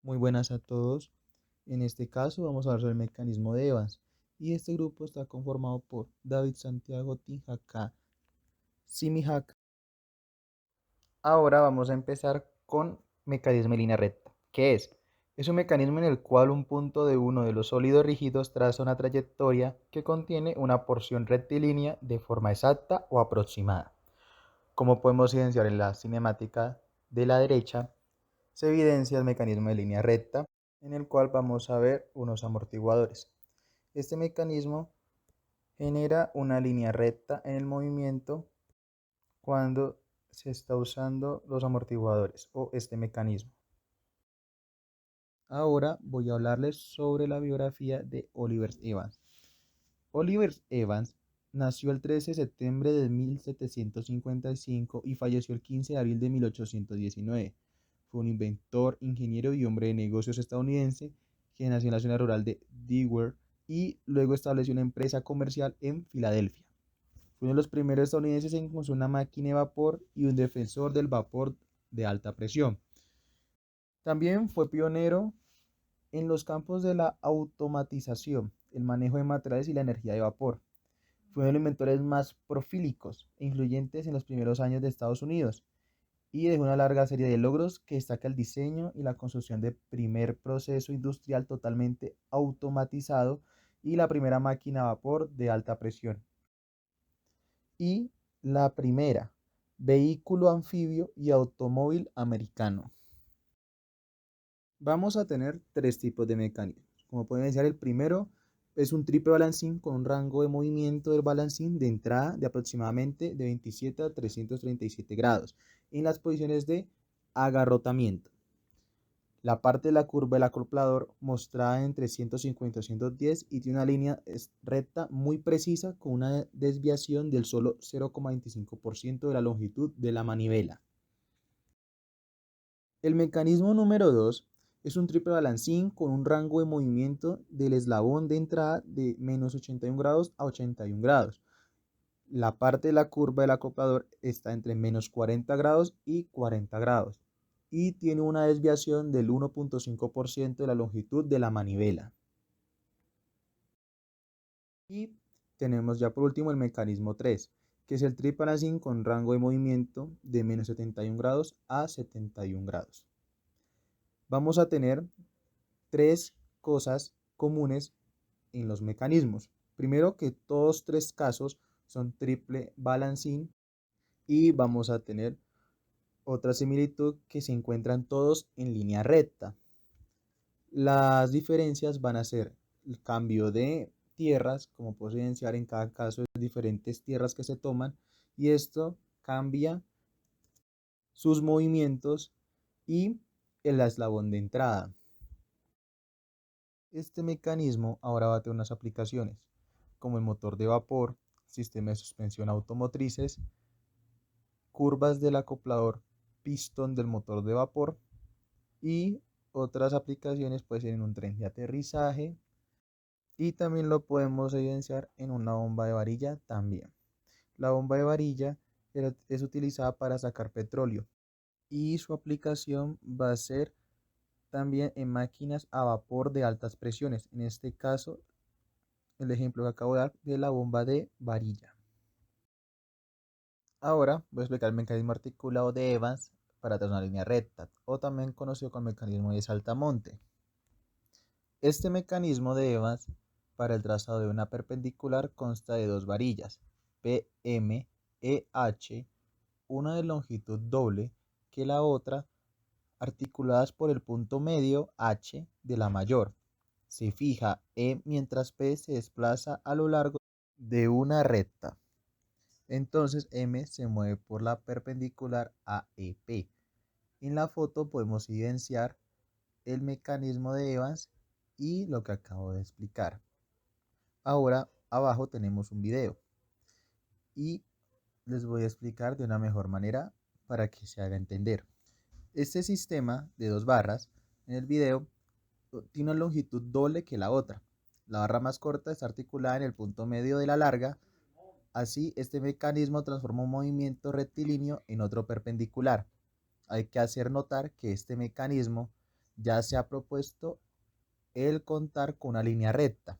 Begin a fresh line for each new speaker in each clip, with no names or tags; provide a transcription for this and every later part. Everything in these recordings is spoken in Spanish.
Muy buenas a todos. En este caso vamos a hablar sobre el mecanismo de Evans y este grupo está conformado por David Santiago Tinjacá Simihak. Ahora vamos a empezar con mecanismo de línea recta. ¿Qué es? Es un mecanismo en el cual un punto de uno de los sólidos rígidos traza una trayectoria que contiene una porción rectilínea de forma exacta o aproximada. Como podemos evidenciar en la cinemática de la derecha, se evidencia el mecanismo de línea recta, en el cual vamos a ver unos amortiguadores. Este mecanismo genera una línea recta en el movimiento cuando se está usando los amortiguadores o este mecanismo. Ahora voy a hablarles sobre la biografía de Oliver Evans. Oliver Evans nació el 13 de septiembre de 1755 y falleció el 15 de abril de 1819. Fue un inventor, ingeniero y hombre de negocios estadounidense que nació en la zona rural de Delaware y luego estableció una empresa comercial en Filadelfia. Fue uno de los primeros estadounidenses en construir una máquina de vapor y un defensor del vapor de alta presión. También fue pionero en los campos de la automatización, el manejo de materiales y la energía de vapor. Fue uno de los inventores más profílicos e influyentes en los primeros años de Estados Unidos y dejó una larga serie de logros que destaca el diseño y la construcción del primer proceso industrial totalmente automatizado y la primera máquina a vapor de alta presión. Y la primera vehículo anfibio y automóvil americano. Vamos a tener tres tipos de mecanismos. Como pueden decir, el primero es un triple balancín con un rango de movimiento del balancín de entrada de aproximadamente de 27 a 337 grados en las posiciones de agarrotamiento. La parte de la curva del acoplador mostrada entre 150 y 110 y tiene una línea recta muy precisa con una desviación del solo 0,25% de la longitud de la manivela. El mecanismo número 2 es un triple balancín con un rango de movimiento del eslabón de entrada de menos 81 grados a 81 grados. La parte de la curva del acoplador está entre menos 40 grados y 40 grados y tiene una desviación del 1,5% de la longitud de la manivela. Y tenemos ya por último el mecanismo 3, que es el triple balancín con rango de movimiento de menos 71 grados a 71 grados. Vamos a tener tres cosas comunes en los mecanismos. Primero, que todos tres casos son triple balancín y vamos a tener otra similitud que se encuentran todos en línea recta. Las diferencias van a ser el cambio de tierras, como puedo evidenciar en cada caso, diferentes tierras que se toman y esto cambia sus movimientos y el eslabón de entrada. Este mecanismo ahora va a tener unas aplicaciones como el motor de vapor, sistema de suspensión automotrices, curvas del acoplador, pistón del motor de vapor y otras aplicaciones pueden ser en un tren de aterrizaje y también lo podemos evidenciar en una bomba de varilla también. La bomba de varilla es utilizada para sacar petróleo y su aplicación va a ser también en máquinas a vapor de altas presiones. En este caso, el ejemplo que acabo de dar de la bomba de varilla. Ahora voy a explicar el mecanismo articulado de Evans para trazar una línea recta, o también conocido como mecanismo de saltamonte. Este mecanismo de Evans para el trazado de una perpendicular consta de dos varillas, PM e H, una de longitud doble que la otra, articuladas por el punto medio H de la mayor. Se fija E mientras P se desplaza a lo largo de una recta. Entonces M se mueve por la perpendicular a EP. En la foto podemos evidenciar el mecanismo de Evans y lo que acabo de explicar. Ahora abajo tenemos un video y les voy a explicar de una mejor manera para que se haga entender. Este sistema de dos barras en el video tiene una longitud doble que la otra. La barra más corta está articulada en el punto medio de la larga. Así, este mecanismo transforma un movimiento rectilíneo en otro perpendicular. Hay que hacer notar que este mecanismo Ya se ha propuesto el contar con una línea recta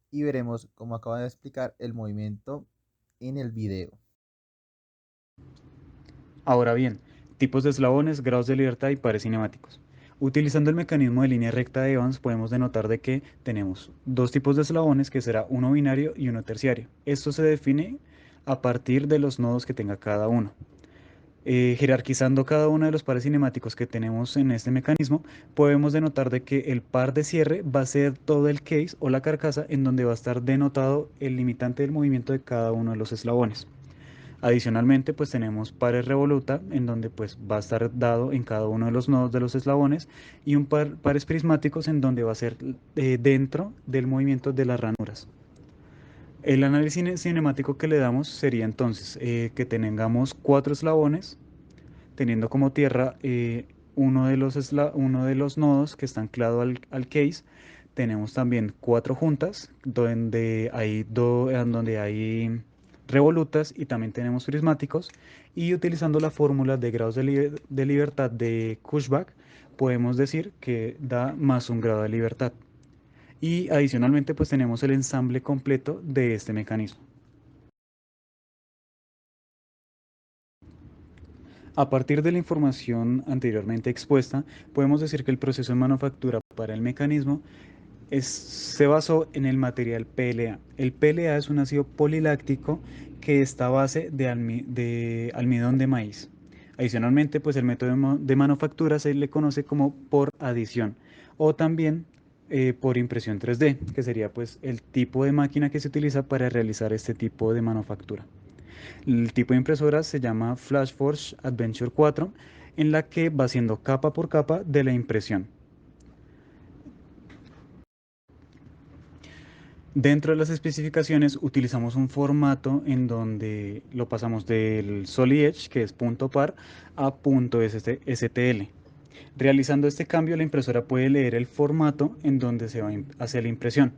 y veremos, como acabo de explicar, el movimiento en el video.
Ahora bien, tipos de eslabones, grados de libertad y pares cinemáticos. Utilizando el mecanismo de línea recta de Evans, podemos denotar de que tenemos dos tipos de eslabones, que será uno binario y uno terciario. Esto se define a partir de los nodos que tenga cada uno. Jerarquizando cada uno de los pares cinemáticos que tenemos en este mecanismo, podemos denotar de que el par de cierre va a ser todo el case o la carcasa en donde va a estar denotado el limitante del movimiento de cada uno de los eslabones. Adicionalmente, pues tenemos pares revoluta, en donde pues va a estar dado en cada uno de los nodos de los eslabones, y un pares prismáticos, en donde va a ser dentro del movimiento de las ranuras. El análisis cinemático que le damos sería entonces que tengamos cuatro eslabones, teniendo como tierra uno de los nodos que está anclado al case. Tenemos también cuatro juntas donde hay revolutas, y también tenemos prismáticos. Y utilizando la fórmula de grados de libertad de Kushbach, podemos decir que da más un grado de libertad. Y adicionalmente pues tenemos el ensamble completo de este mecanismo. A partir de la información anteriormente expuesta, podemos decir que el proceso de manufactura para el mecanismo se basó en el material PLA. El PLA es un ácido poliláctico que está a base de almidón de maíz. Adicionalmente, pues el método de manufactura se le conoce como por adición, o también por impresión 3D, que sería pues el tipo de máquina que se utiliza para realizar este tipo de manufactura. El tipo de impresora se llama FlashForge Adventure 4, en la que va haciendo capa por capa de la impresión. Dentro de las especificaciones utilizamos un formato en donde lo pasamos del Solid Edge, que es punto par, a punto STL. Realizando este cambio, la impresora puede leer el formato en donde se va a hacer la impresión.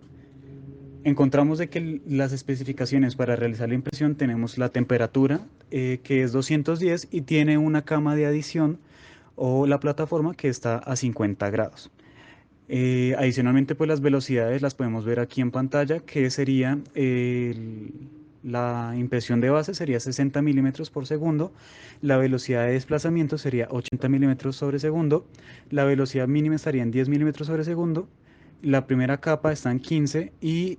Encontramos de que las especificaciones para realizar la impresión tenemos la temperatura, que es 210, y tiene una cama de adición o la plataforma que está a 50 grados. Adicionalmente, pues las velocidades las podemos ver aquí en pantalla, que sería la impresión de base sería 60 milímetros por segundo, la velocidad de desplazamiento sería 80 milímetros sobre segundo, la velocidad mínima estaría en 10 milímetros sobre segundo, la primera capa está en 15, y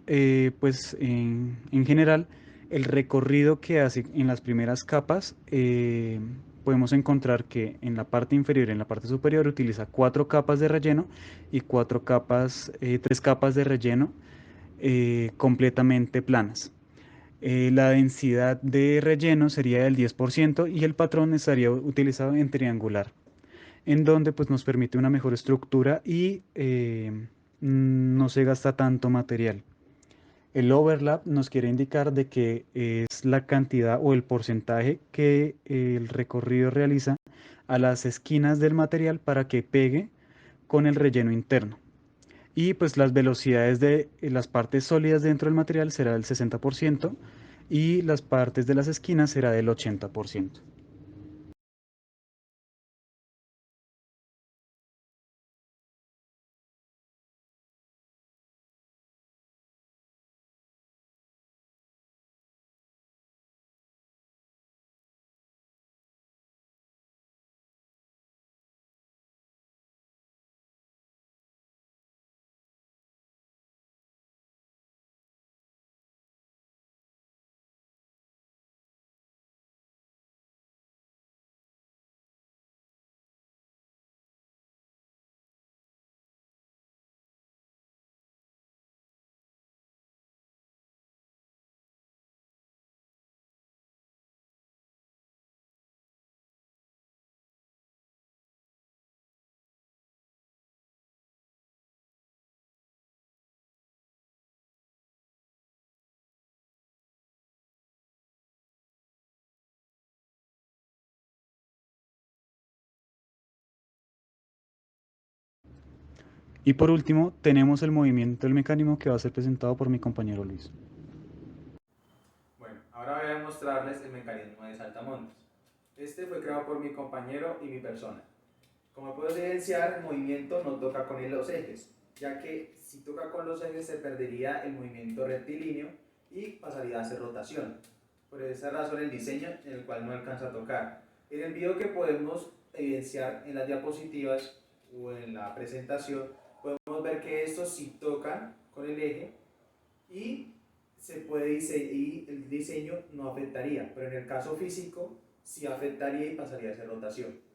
pues en general el recorrido que hace en las primeras capas, podemos encontrar que en la parte inferior y en la parte superior utiliza cuatro capas de relleno y tres capas de relleno completamente planas. La densidad de relleno sería del 10%, y el patrón estaría utilizado en triangular, en donde pues nos permite una mejor estructura y no se gasta tanto material. El overlap nos quiere indicar de que es la cantidad o el porcentaje que el recorrido realiza a las esquinas del material para que pegue con el relleno interno. Y pues las velocidades de las partes sólidas dentro del material será del 60%, y las partes de las esquinas será del 80%. Y por último, tenemos el movimiento del mecanismo, que va a ser presentado por mi compañero Luis.
Bueno, ahora voy a mostrarles el mecanismo de saltamontes. Este fue creado por mi compañero y mi persona. Como puedes evidenciar, el movimiento no toca con los ejes, ya que si toca con los ejes se perdería el movimiento rectilíneo y pasaría a ser rotación. Por esa razón el diseño en el cual no alcanza a tocar. En el video que podemos evidenciar en las diapositivas o en la presentación, podemos ver que estos sí tocan con el eje y y el diseño no afectaría, pero en el caso físico sí afectaría y pasaría a ser rotación.